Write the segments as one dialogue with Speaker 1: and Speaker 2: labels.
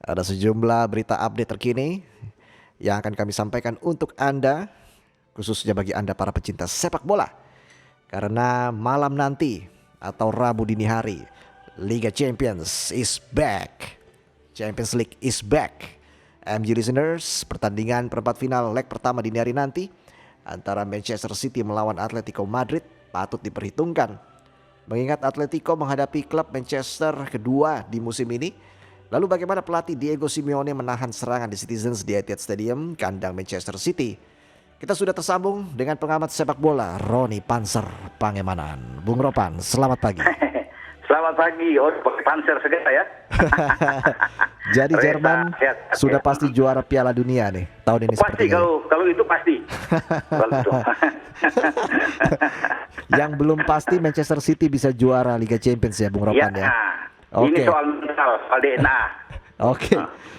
Speaker 1: Ada sejumlah berita update terkini yang akan kami sampaikan untuk Anda, khususnya bagi Anda para pecinta sepak bola. Karena malam nanti atau Rabu dini hari, Liga Champions is back. Champions League is back. MG listeners, pertandingan perempat final leg pertama dini hari nanti antara Manchester City melawan Atletico Madrid patut diperhitungkan. Mengingat Atletico menghadapi klub Manchester kedua di musim ini. Lalu bagaimana pelatih Diego Simeone menahan serangan di Citizens di Etihad Stadium, kandang Manchester City? Kita sudah tersambung dengan pengamat sepak bola Roni Panser Pangemanan. Bung Ropan, selamat pagi.
Speaker 2: Selamat pagi, Panser segala ya.
Speaker 1: Jadi Jerman sudah pasti juara Piala Dunia nih tahun ini.
Speaker 2: Pasti kalau itu pasti.
Speaker 1: Yang belum pasti Manchester City bisa juara Liga Champions ya, Bung Ropan ya.
Speaker 2: Ini soal mental, soal DNA.
Speaker 1: Oke.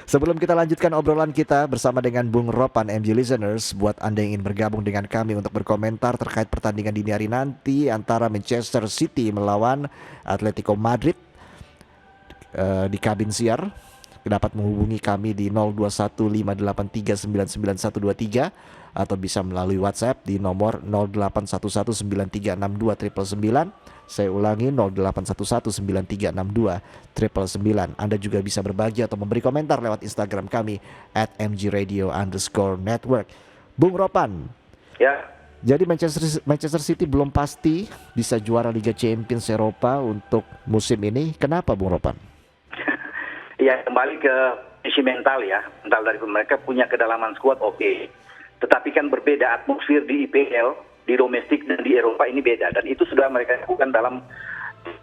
Speaker 1: Sebelum kita lanjutkan obrolan kita bersama dengan Bung Ropan MG listeners, buat Anda yang ingin bergabung dengan kami untuk berkomentar terkait pertandingan dini hari nanti antara Manchester City melawan Atletico Madrid di kabin siar, dapat menghubungi kami di 021583999123 atau bisa melalui WhatsApp di nomor 0811936299. Saya ulangi 0811936299. Anda juga bisa berbagi atau memberi komentar lewat Instagram kami @mgradio_network. Bung Ropan.
Speaker 2: Ya.
Speaker 1: Jadi Manchester City belum pasti bisa juara Liga Champions Eropa untuk musim ini. Kenapa, Bung Ropan?
Speaker 2: Ya, kembali ke isi mental ya. Mental dari mereka punya kedalaman skuad oke. Tetapi kan berbeda atmosfer di IPL, di domestik dan di Eropa ini beda, dan itu sudah mereka lakukan dalam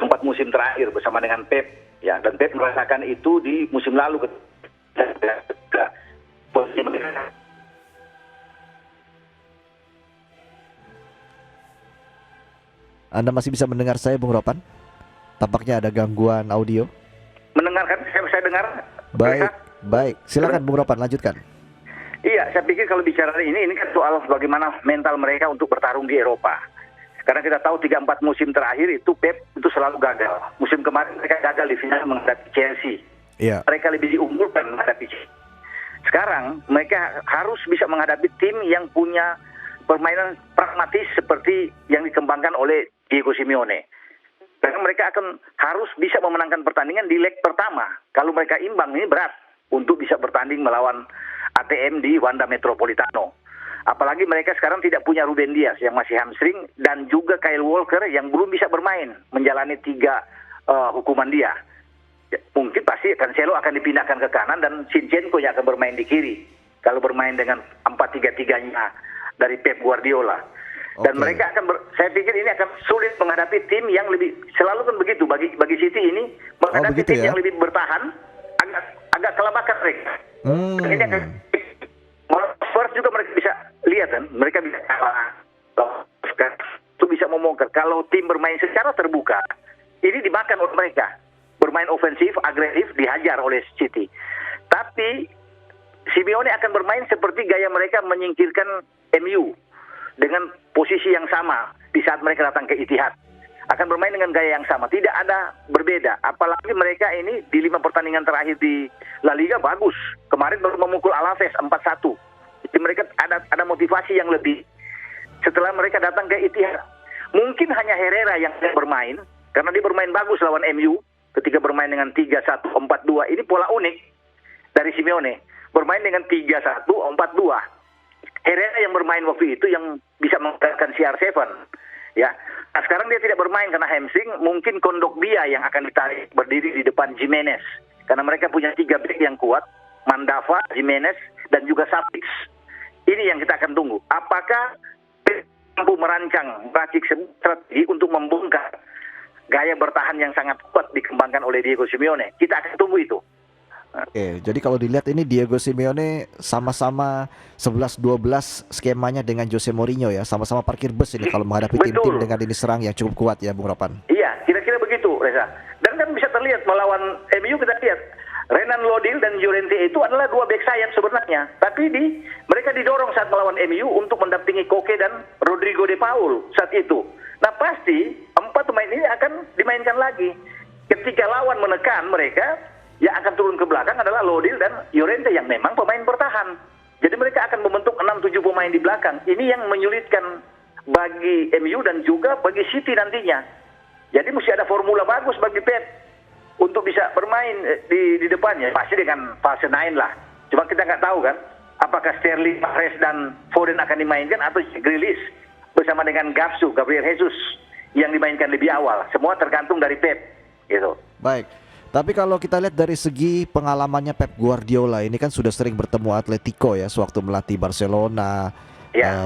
Speaker 2: 4 musim terakhir bersama dengan Pep ya, dan Pep merasakan itu di musim lalu posisi mereka.
Speaker 1: Anda masih bisa mendengar saya, Bung Ropan? Tampaknya ada gangguan audio.
Speaker 2: Mendengarkan, saya dengar.
Speaker 1: Baik. Silakan Bung Ropan, lanjutkan.
Speaker 2: Iya, saya pikir kalau bicara ini kan soal bagaimana mental mereka untuk bertarung di Eropa. Karena kita tahu 3-4 musim terakhir itu Pep itu selalu gagal. Musim kemarin mereka gagal di final menghadapi Chelsea.
Speaker 1: Iya.
Speaker 2: Mereka lebih diunggulkan menghadapi Chelsea. Sekarang mereka harus bisa menghadapi tim yang punya permainan pragmatis seperti yang dikembangkan oleh Diego Simeone. Karena mereka harus bisa memenangkan pertandingan di leg pertama. Kalau mereka imbang ini berat untuk bisa bertanding melawan ATM di Wanda Metropolitano. Apalagi mereka sekarang tidak punya Ruben Dias yang masih hamstring dan juga Kyle Walker yang belum bisa bermain menjalani 3 hukuman dia. Mungkin pasti Cancelo akan dipindahkan ke kanan dan Zinchenko yang akan bermain di kiri. Kalau bermain dengan 4-3-3-nya dari Pep Guardiola. Dan mereka saya pikir ini akan sulit menghadapi tim yang lebih, selalu kan begitu bagi City ini menghadapi tim yang lebih bertahan agak kelabakan mereka. Ini akan Spurs juga mereka bisa lihat kan, mereka bisa itu bisa membongkar. Kalau tim bermain secara terbuka, ini dimakan oleh mereka. Bermain ofensif, agresif, dihajar oleh City. Tapi Simeone akan bermain seperti gaya mereka menyingkirkan MU dengan posisi yang sama di saat mereka datang ke Etihad. Akan bermain dengan gaya yang sama, tidak ada berbeda. Apalagi mereka ini di 5 pertandingan terakhir di La Liga bagus. Kemarin baru memukul Alaves 4-1. Jadi mereka ada motivasi yang lebih. Setelah mereka datang ke Etihad, mungkin hanya Herrera yang bermain karena dia bermain bagus lawan MU ketika bermain dengan 3-1-4-2. Ini pola unik dari Simeone. Bermain dengan 3-1-4-2. Herrera yang bermain waktu itu yang bisa menggunakan CR7. Ya, nah sekarang dia tidak bermain karena hamstring. Mungkin Kondogbia yang akan ditarik berdiri di depan Jimenez, karena mereka punya 3 back yang kuat, Mandava, Jimenez, dan juga Savic. Ini yang kita akan tunggu. Apakah mampu merancang strategi untuk membongkar gaya bertahan yang sangat kuat dikembangkan oleh Diego Simeone? Kita akan tunggu itu.
Speaker 1: Oke, jadi kalau dilihat ini Diego Simeone sama-sama 11-12 skemanya dengan Jose Mourinho ya, sama-sama parkir bus ini kalau menghadapi tim-tim dengan lini serang yang cukup kuat ya, Bung Ropan.
Speaker 2: Iya, kira-kira begitu, Reza. Dan kan bisa terlihat melawan MU, kita lihat Renan Lodil dan Llorente itu adalah 2 back sayap sebenarnya, tapi mereka didorong saat melawan MU untuk mendampingi Koke dan Rodrigo de Paul saat itu. Nah pasti 4 pemain ini akan dimainkan lagi. Ketika lawan menekan mereka, yang akan turun ke belakang adalah Lodil dan Llorente yang memang pemain bertahan. Jadi mereka akan membentuk 6-7 pemain di belakang. Ini yang menyulitkan bagi MU dan juga bagi City nantinya. Jadi mesti ada formula bagus bagi Pep untuk bisa bermain di depannya. Pasti dengan fase 9 lah. Cuma kita nggak tahu kan, apakah Sterling, Mahrez dan Foden akan dimainkan atau Grealish bersama dengan Gabriel Jesus yang dimainkan lebih awal. Semua tergantung dari Pep. Gitu.
Speaker 1: Baik. Tapi kalau kita lihat dari segi pengalamannya Pep Guardiola ini kan sudah sering bertemu Atletico ya sewaktu melatih Barcelona,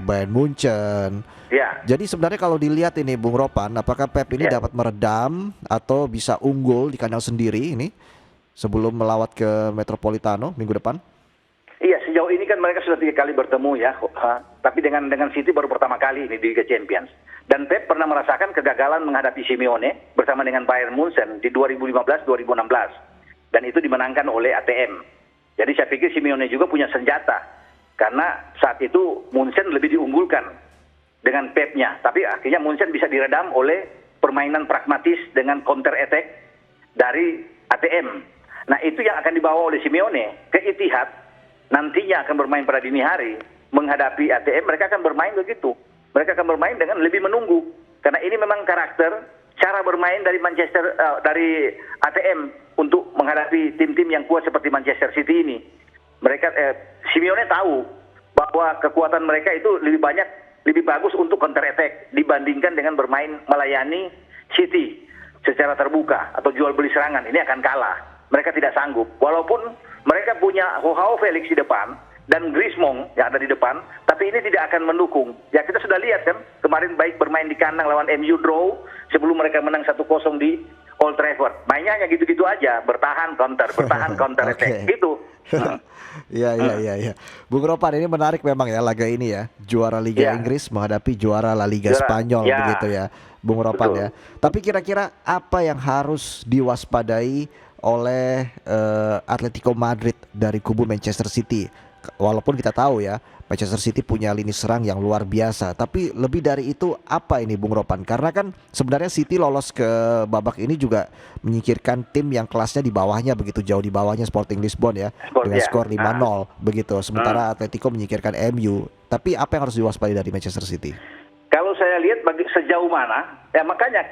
Speaker 1: Bayern Munchen.
Speaker 2: Ya.
Speaker 1: Jadi sebenarnya kalau dilihat ini Bung Ropan, apakah Pep ini dapat meredam atau bisa unggul di kandang sendiri ini sebelum melawat ke Metropolitano minggu depan?
Speaker 2: Iya, sejauh ini kan mereka sudah 3 kali bertemu ya, tapi dengan City baru pertama kali ini di Liga Champions. Dan Pep pernah merasakan kegagalan menghadapi Simeone bersama dengan Bayern Munchen di 2015-2016. Dan itu dimenangkan oleh ATM. Jadi saya pikir Simeone juga punya senjata. Karena saat itu Munchen lebih diunggulkan dengan Pep-nya. Tapi akhirnya Munchen bisa diredam oleh permainan pragmatis dengan counter attack dari ATM. Nah itu yang akan dibawa oleh Simeone ke Etihad. Nantinya akan bermain pada dini hari. Menghadapi ATM mereka akan bermain begitu. Mereka akan bermain dengan lebih menunggu. Karena ini memang karakter, cara bermain dari dari ATM untuk menghadapi tim-tim yang kuat seperti Manchester City ini. Mereka, Simeone tahu bahwa kekuatan mereka itu lebih bagus untuk counter attack dibandingkan dengan bermain melayani City secara terbuka atau jual beli serangan. Ini akan kalah. Mereka tidak sanggup. Walaupun mereka punya Joao Felix di depan dan Griezmann yang ada di depan, tapi ini tidak akan mendukung. Ya kita sudah lihat kan, kemarin baik bermain di kandang lawan MU draw, sebelum mereka menang 1-0 di Old Trafford. Mainnya hanya gitu-gitu aja, bertahan counter attack, gitu.
Speaker 1: Iya. Bung Ropan, ini menarik memang ya laga ini ya. Juara Liga Inggris menghadapi juara La Liga Spanyol begitu ya, Bung Ropan ya. Tapi kira-kira apa yang harus diwaspadai oleh Atletico Madrid dari kubu Manchester City? Walaupun kita tahu ya Manchester City punya lini serang yang luar biasa, tapi lebih dari itu apa ini Bung Ropan? Karena kan sebenarnya City lolos ke babak ini juga menyingkirkan tim yang kelasnya di bawahnya, begitu jauh di bawahnya Sporting Lisbon ya, dengan skor 5-0 begitu. Sementara Atletico menyingkirkan MU. Tapi apa yang harus diwaspadai dari Manchester City?
Speaker 2: Kalau saya lihat sejauh mana, ya makanya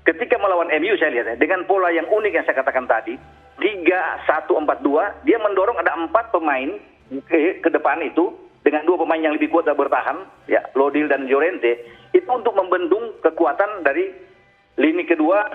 Speaker 2: ketika melawan MU saya lihat ya, dengan pola yang unik yang saya katakan tadi, 3-1-4-2, dia mendorong ada 4 pemain ke depan itu dengan 2 pemain yang lebih kuat dan bertahan, ya Lodil dan Llorente, itu untuk membendung kekuatan dari lini kedua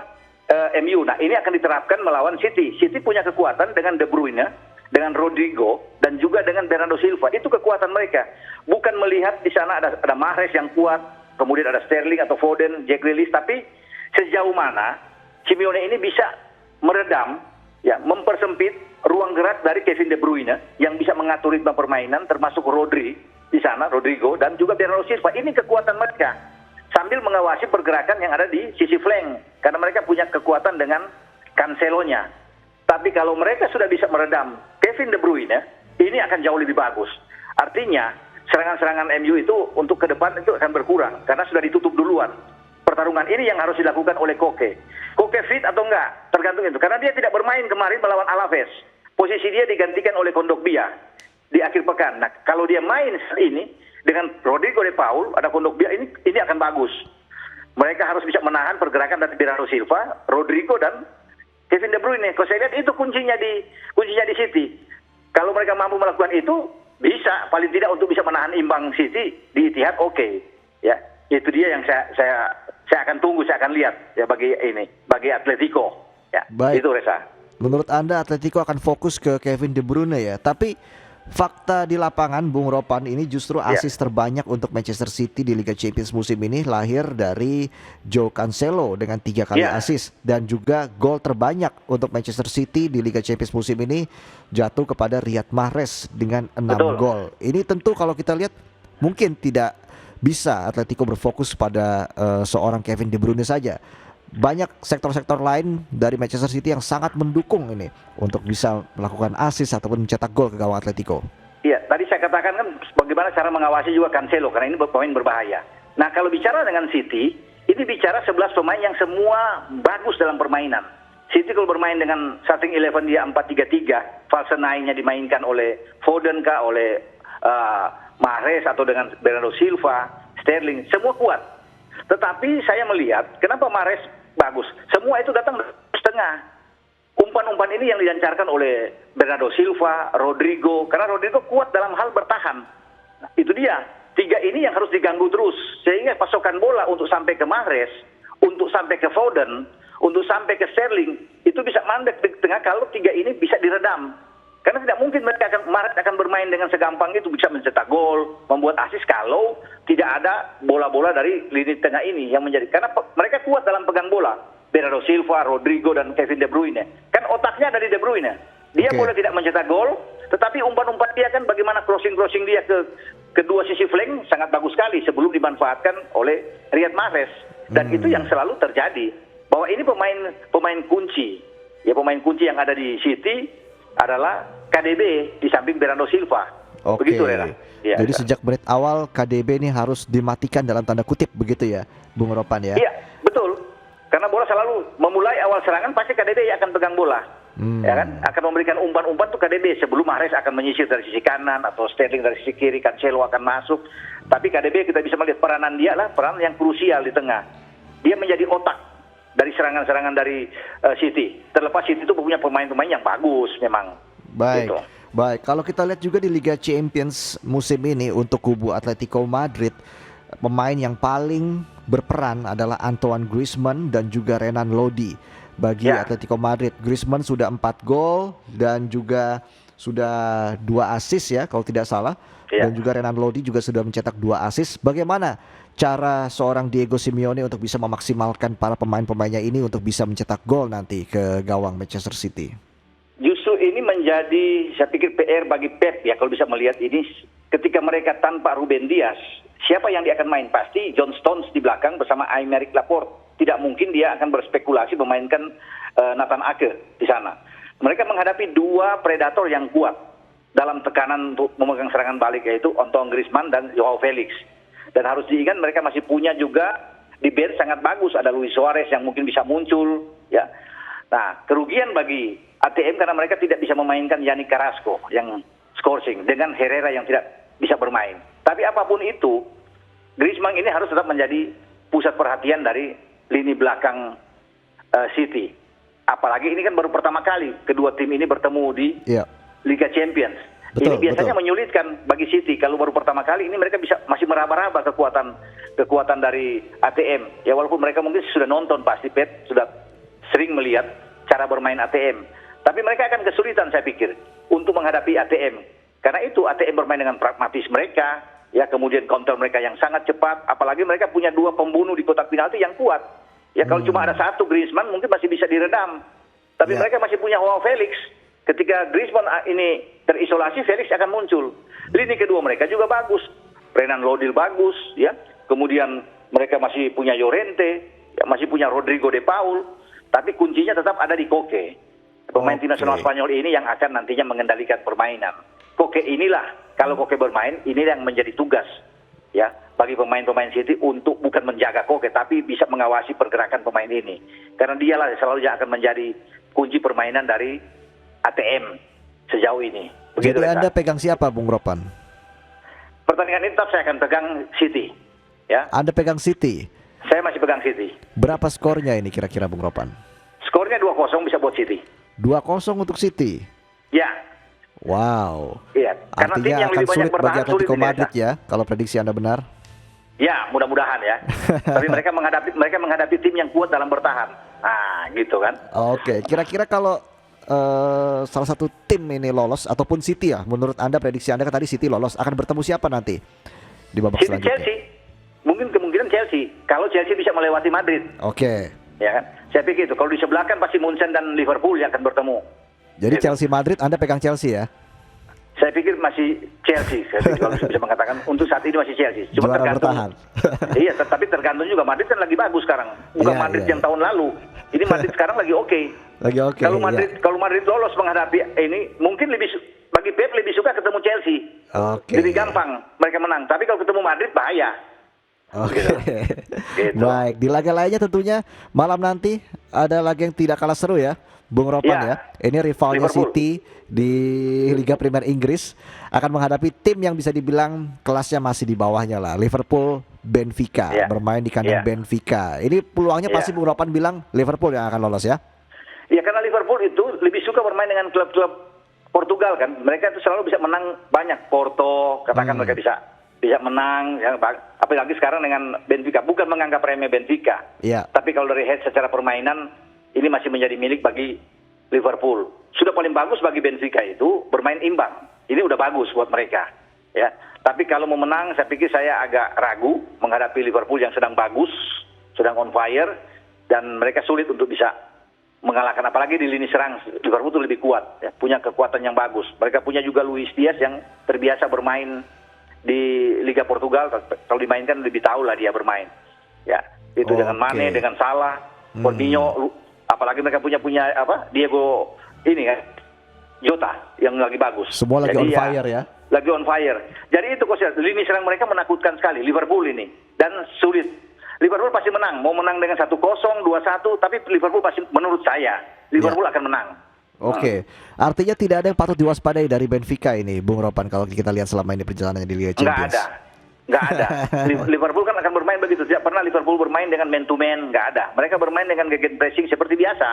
Speaker 2: MU. Nah ini akan diterapkan melawan City. City punya kekuatan dengan De Bruyne, dengan Rodrigo, dan juga dengan Bernardo Silva. Itu kekuatan mereka. Bukan melihat di sana ada Mahrez yang kuat, kemudian ada Sterling atau Foden, Jack Grealish, tapi sejauh mana Simeone ini bisa meredam, ya mempersempit ruang gerak dari Kevin De Bruyne yang bisa mengatur ritme permainan, termasuk Rodri di sana, Rodrigo, dan juga Bernardo Silva. Ini kekuatan mereka sambil mengawasi pergerakan yang ada di sisi flank karena mereka punya kekuatan dengan Cancelo-nya. Tapi kalau mereka sudah bisa meredam Kevin De Bruyne, ini akan jauh lebih bagus. Artinya serangan-serangan MU itu untuk ke depan itu akan berkurang karena sudah ditutup duluan. Pertarungan ini yang harus dilakukan oleh Koke. Koke fit atau enggak? Tergantung itu. Karena dia tidak bermain kemarin melawan Alaves. Posisi dia digantikan oleh Kondogbia di akhir pekan. Nah, kalau dia main saat ini dengan Rodrigo de Paul, ada Kondogbia, ini akan bagus. Mereka harus bisa menahan pergerakan dari Bernardo Silva, Rodrigo dan Kevin De Bruyne. Kalau saya lihat itu kuncinya di City. Kalau mereka mampu melakukan itu, bisa paling tidak untuk bisa menahan imbang City di Etihad, oke. Ya, itu dia yang saya akan tunggu, saya akan lihat ya bagi Atletico. Ya,
Speaker 1: baik.
Speaker 2: Itu Reza.
Speaker 1: Menurut Anda Atletico akan fokus ke Kevin De Bruyne ya, tapi fakta di lapangan Bung Ropan ini justru asis terbanyak untuk Manchester City di Liga Champions musim ini lahir dari Joao Cancelo dengan 3 kali asis, dan juga gol terbanyak untuk Manchester City di Liga Champions musim ini jatuh kepada Riyad Mahrez dengan 6 gol. Ini tentu kalau kita lihat mungkin tidak bisa Atletico berfokus pada seorang Kevin De Bruyne saja. Banyak sektor-sektor lain dari Manchester City yang sangat mendukung ini untuk bisa melakukan assist ataupun mencetak gol ke gawang Atletico.
Speaker 2: Iya, tadi saya katakan kan bagaimana cara mengawasi juga Cancelo karena ini pemain berbahaya. Nah, kalau bicara dengan City, ini bicara 11 pemain yang semua bagus dalam permainan. City kalau bermain dengan starting 11 dia 4-3-3, false nine-nya dimainkan oleh Foden kah, oleh Mahrez atau dengan Bernardo Silva, Sterling, semua kuat. Tetapi saya melihat kenapa Mahrez bagus, semua itu datang dari setengah. Umpan-umpan ini yang dilancarkan oleh Bernardo Silva, Rodrigo, karena Rodrigo kuat dalam hal bertahan. Nah, itu dia, tiga ini yang harus diganggu terus, sehingga pasokan bola untuk sampai ke Mahrez, untuk sampai ke Foden, untuk sampai ke Sterling, itu bisa mandek di tengah kalau tiga ini bisa diredam. Karena tidak mungkin Mahrez akan bermain dengan segampang itu, bisa mencetak gol, membuat assist kalau tidak ada bola-bola dari lini tengah ini yang menjadi, karena mereka kuat dalam pegang bola. Bernardo Silva, Rodrigo, dan Kevin De Bruyne. Kan otaknya ada di De Bruyne. Dia boleh tidak mencetak gol, tetapi umpan-umpan dia kan bagaimana crossing-crossing dia ke kedua sisi flank sangat bagus sekali sebelum dimanfaatkan oleh Riyad Mahrez. Dan itu yang selalu terjadi. Bahwa ini pemain kunci. Ya, pemain kunci yang ada di City adalah KDB di samping Bernardo Silva.
Speaker 1: Oke.
Speaker 2: Begitu, Rera. Ya,
Speaker 1: Jadi sejak menit awal KDB ini harus dimatikan dalam tanda kutip begitu ya, Bung Ropan ya?
Speaker 2: Iya, betul. Karena bola selalu memulai awal serangan pasti KDB yang akan pegang bola. Ya kan? Akan memberikan umpan-umpan tuh KDB sebelum Mahrez akan menyisir dari sisi kanan atau Sterling dari sisi kiri, Cancelo akan masuk. Tapi KDB kita bisa melihat peranan dia lah, peran yang krusial di tengah. Dia menjadi otak dari serangan-serangan dari City. Terlepas City itu punya pemain-pemain yang bagus memang.
Speaker 1: Baik.
Speaker 2: Gitu.
Speaker 1: Baik, kalau kita lihat juga di Liga Champions musim ini untuk kubu Atletico Madrid, pemain yang paling berperan adalah Antoine Griezmann dan juga Renan Lodi. Bagi Atletico Madrid, Griezmann sudah 4 gol dan juga sudah 2 assist ya kalau tidak salah. Dan juga Renan Lodi juga sudah mencetak 2 assist. Bagaimana cara seorang Diego Simeone untuk bisa memaksimalkan para pemain-pemainnya ini untuk bisa mencetak gol nanti ke gawang Manchester City?
Speaker 2: Justru ini menjadi, saya pikir PR bagi Pep ya kalau bisa melihat ini. Ketika mereka tanpa Ruben Dias, siapa yang dia akan main? Pasti John Stones di belakang bersama Aymeric Laporte. Tidak mungkin dia akan berspekulasi memainkan Nathan Ake di sana. Mereka menghadapi 2 predator yang kuat dalam tekanan untuk memegang serangan balik, yaitu Antoine Griezmann dan Joao Felix. Dan harus diingat mereka masih punya juga di bench sangat bagus, ada Luis Suarez yang mungkin bisa muncul ya. Nah, kerugian bagi ATM karena mereka tidak bisa memainkan Yannick Carrasco yang scoring dengan Herrera yang tidak bisa bermain. Tapi apapun itu, Griezmann ini harus tetap menjadi pusat perhatian dari lini belakang City. Apalagi ini kan baru pertama kali kedua tim ini bertemu di Liga Champions. Ini biasanya menyulitkan bagi City. Kalau baru pertama kali ini mereka masih meraba-raba kekuatan dari ATM. Ya walaupun mereka mungkin sudah nonton pasti Pep sudah sering melihat cara bermain ATM. Tapi mereka akan kesulitan saya pikir untuk menghadapi ATM. Karena itu ATM bermain dengan pragmatis mereka, ya kemudian counter mereka yang sangat cepat. Apalagi mereka punya 2 pembunuh di kotak penalti yang kuat. Ya kalau cuma ada 1 Griezmann mungkin masih bisa diredam. Tapi mereka masih punya Joao Felix. Ketika Griezmann ini terisolasi, Felix akan muncul. Lini kedua mereka juga bagus. Renan Lodi bagus, ya. Kemudian mereka masih punya Llorente, ya, masih punya Rodrigo de Paul. Tapi kuncinya tetap ada di Koke. Pemain tim nasional Spanyol ini yang akan nantinya mengendalikan permainan. Koke inilah, kalau Koke bermain, ini yang menjadi tugas ya bagi pemain-pemain City untuk bukan menjaga Koke, tapi bisa mengawasi pergerakan pemain ini. Karena dialah selalu yang akan menjadi kunci permainan dari ATM sejauh ini. Begitu.
Speaker 1: Jadi Anda pegang siapa, Bung Ropan?
Speaker 2: Pertandingan ini tetap saya akan pegang City. Ya.
Speaker 1: Anda pegang City?
Speaker 2: Saya masih pegang City.
Speaker 1: Berapa skornya ini kira-kira, Bung Ropan?
Speaker 2: Skornya 2-0 bisa buat City.
Speaker 1: 2-0 untuk City?
Speaker 2: Ya.
Speaker 1: Wow.
Speaker 2: Iya. Karena
Speaker 1: artinya
Speaker 2: tim yang
Speaker 1: akan
Speaker 2: lebih banyak
Speaker 1: sulit bagi
Speaker 2: bertahan
Speaker 1: Atletico
Speaker 2: sulit
Speaker 1: Madrid ya, kalau prediksi Anda benar.
Speaker 2: Ya, mudah-mudahan ya. Tapi mereka menghadapi tim yang kuat dalam bertahan. Nah, gitu kan.
Speaker 1: Oke, kira-kira kalau salah satu tim ini lolos ataupun City ya, menurut Anda prediksi Anda kan tadi City lolos, akan bertemu siapa nanti di babak
Speaker 2: City
Speaker 1: selanjutnya?
Speaker 2: Chelsea. Mungkin kemungkinan Chelsea. Kalau Chelsea bisa melewati Madrid.
Speaker 1: Oke.
Speaker 2: Ya kan? Saya pikir itu. Kalau di sebelah kan pasti Munchen dan Liverpool yang akan bertemu.
Speaker 1: Jadi Chelsea Madrid Anda pegang Chelsea ya?
Speaker 2: Saya pikir masih Chelsea. Saya pikir kalau bisa mengatakan untuk saat ini masih Chelsea. Cuma
Speaker 1: Juara
Speaker 2: tergantung.
Speaker 1: bertahan.
Speaker 2: Iya, tapi tergantung juga Madrid kan lagi bagus sekarang. Bukan Madrid yang tahun lalu. Ini Madrid sekarang lagi oke.
Speaker 1: Lagi oke.
Speaker 2: Kalau Madrid lolos menghadapi ini, mungkin bagi Pep lebih suka ketemu Chelsea.
Speaker 1: Oke.
Speaker 2: Lebih gampang mereka menang. Tapi kalau ketemu Madrid bahaya.
Speaker 1: Oke.
Speaker 2: Gitu.
Speaker 1: Baik, di laga lainnya tentunya malam nanti ada laga yang tidak kalah seru ya, Bung Ropan ya.
Speaker 2: Ya,
Speaker 1: Ini rivalnya
Speaker 2: Liverpool.
Speaker 1: City di Liga Premier Inggris akan menghadapi tim yang bisa dibilang kelasnya masih di bawahnya lah, Liverpool Benfica,
Speaker 2: Ya,
Speaker 1: bermain di kandang
Speaker 2: ya,
Speaker 1: Benfica. Ini peluangnya
Speaker 2: ya.
Speaker 1: pasti Bung Ropan bilang Liverpool yang akan lolos ya.
Speaker 2: Ya karena Liverpool itu lebih suka bermain dengan klub-klub Portugal kan. Mereka itu selalu bisa menang banyak. Porto, katakan mereka bisa menang. Ya, apalagi sekarang dengan Benfica. Bukan menganggap remeh Benfica.
Speaker 1: Iya.
Speaker 2: Tapi kalau dari head secara permainan, ini masih menjadi milik bagi Liverpool. Sudah paling bagus bagi Benfica itu bermain imbang. Ini udah bagus buat mereka. Ya. Tapi kalau mau menang, saya pikir saya agak ragu menghadapi Liverpool yang sedang bagus, sedang on fire, dan mereka sulit untuk bisa mengalahkan. Apalagi di lini serang Liverpool itu lebih kuat, ya, punya kekuatan yang bagus. Mereka punya juga Luis Diaz yang terbiasa bermain di Liga Portugal. Kalau dimainkan lebih tahu lah dia bermain. Ya, itu dengan Mane, dengan Salah, Firmino, apalagi mereka punya Diego ini kan, Jota yang lagi bagus.
Speaker 1: Semua lagi on fire ya.
Speaker 2: Lagi on fire. Jadi itu Coach, lini serang mereka menakutkan sekali Liverpool ini, dan sulit. Liverpool pasti menang, mau menang dengan 1-0, 2-1, tapi Liverpool pasti, menurut saya Liverpool akan menang.
Speaker 1: Oke, artinya tidak ada yang patut diwaspadai dari Benfica ini, Bung Ropan, kalau kita lihat selama ini perjalanannya di Liga Champions.
Speaker 2: Nggak ada. Liverpool kan akan bermain begitu. Tidak pernah Liverpool bermain dengan man to man, nggak ada. Mereka bermain dengan gegen pressing seperti biasa.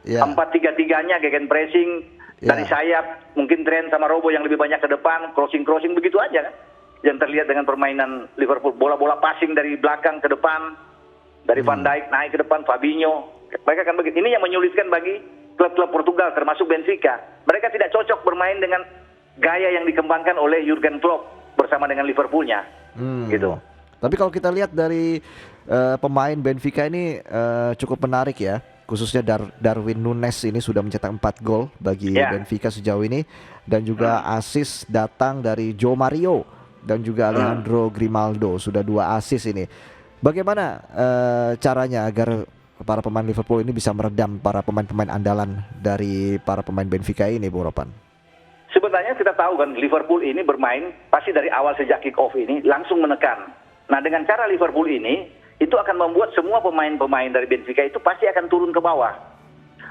Speaker 1: Ya.
Speaker 2: 4-3-3-nya gegen pressing dari sayap, mungkin Trent sama Robo yang lebih banyak ke depan, crossing begitu aja kan. Yang terlihat dengan permainan Liverpool, bola-bola passing dari belakang ke depan, dari Van Dijk naik ke depan, Fabinho. Mereka akan begitu. Ini yang menyulitkan bagi klub-klub Portugal, termasuk Benfica. Mereka tidak cocok bermain dengan gaya yang dikembangkan oleh Jurgen Klopp bersama dengan Liverpoolnya. Gitu.
Speaker 1: Tapi kalau kita lihat dari pemain Benfica ini cukup menarik ya. Khususnya Darwin Nunes ini sudah mencetak 4 gol bagi Benfica sejauh ini. Dan juga assist datang dari Joe Mario dan juga Alejandro Grimaldo, sudah 2 assist ini. Bagaimana caranya agar para pemain Liverpool ini bisa meredam para pemain-pemain andalan dari para pemain Benfica ini, Bung Ropan?
Speaker 2: Sebenarnya kita tahu kan Liverpool ini bermain pasti dari awal sejak kick off ini langsung menekan. Nah dengan cara Liverpool ini itu akan membuat semua pemain-pemain dari Benfica itu pasti akan turun ke bawah.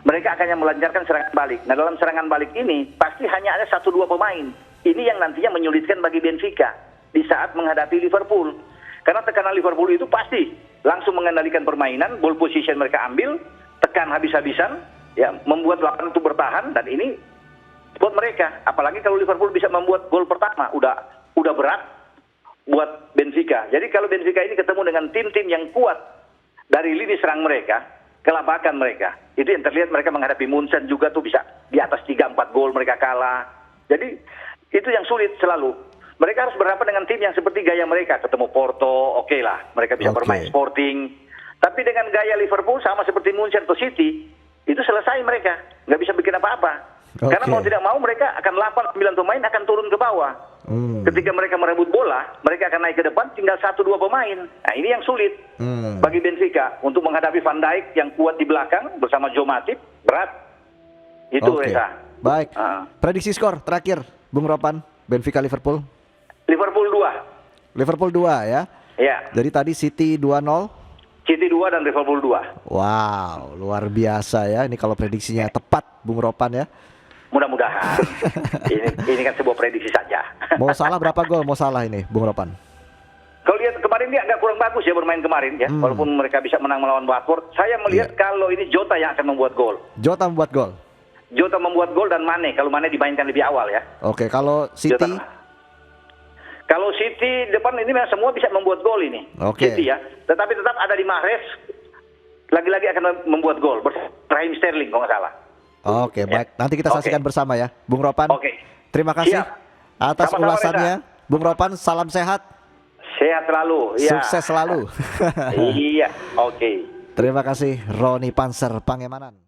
Speaker 2: Mereka akan melancarkan serangan balik. Nah dalam serangan balik ini pasti hanya ada 1-2 pemain. Ini yang nantinya menyulitkan bagi Benfica di saat menghadapi Liverpool. Karena tekanan Liverpool itu pasti langsung mengendalikan permainan, ball position mereka ambil, tekan habis-habisan, ya membuat lawan itu bertahan, dan ini buat mereka. Apalagi kalau Liverpool bisa membuat gol pertama, udah berat buat Benfica. Jadi kalau Benfica ini ketemu dengan tim-tim yang kuat dari lini serang mereka, kelabakan mereka, itu yang terlihat mereka menghadapi Munchen juga tuh bisa di atas 3-4 gol mereka kalah. Jadi itu yang sulit selalu. Mereka harus berhadapan dengan tim yang seperti gaya mereka. Ketemu Porto, oke lah, mereka bisa bermain Sporting. Tapi dengan gaya Liverpool sama seperti Munchen atau City, itu selesai mereka, nggak bisa bikin apa-apa. Karena mau tidak mau mereka akan 8-9 pemain akan turun ke bawah. Ketika mereka merebut bola, mereka akan naik ke depan, tinggal 1-2 pemain. Nah ini yang sulit bagi Benfica untuk menghadapi Van Dijk yang kuat di belakang bersama Joe Matip, berat. Itu Reza.
Speaker 1: Baik. Prediksi skor terakhir, Bung Ropan, Benfica Liverpool.
Speaker 2: Liverpool 2.
Speaker 1: Liverpool 2 ya.
Speaker 2: Ya.
Speaker 1: Jadi tadi City 2-0.
Speaker 2: City 2 dan Liverpool 2.
Speaker 1: Wow, luar biasa ya. Ini kalau prediksinya tepat, Bung Ropan ya.
Speaker 2: Mudah-mudahan. ini kan sebuah prediksi saja.
Speaker 1: Mau salah berapa gol? Mau salah ini, Bung Ropan?
Speaker 2: Kalau lihat kemarin dia agak kurang bagus ya bermain kemarin ya. Walaupun mereka bisa menang melawan Watford, saya melihat kalau ini Jota yang akan membuat gol.
Speaker 1: Jota membuat gol.
Speaker 2: Jota membuat gol dan Mane kalau Mane dimainkan lebih awal ya.
Speaker 1: Oke, kalau City?
Speaker 2: Kalau City depan ini memang semua bisa membuat gol ini. City ya. Tetapi tetap ada di Mahrez lagi-lagi akan membuat gol bersama Raheem Sterling kalau nggak salah.
Speaker 1: Oke, baik. Nanti kita saksikan bersama ya, Bung Ropan. Terima kasih atas ulasannya, Bung Ropan. Salam sehat.
Speaker 2: Sehat selalu. Ya.
Speaker 1: Sukses selalu.
Speaker 2: Iya. Oke.
Speaker 1: Terima kasih, Roni Panser Pangemanan.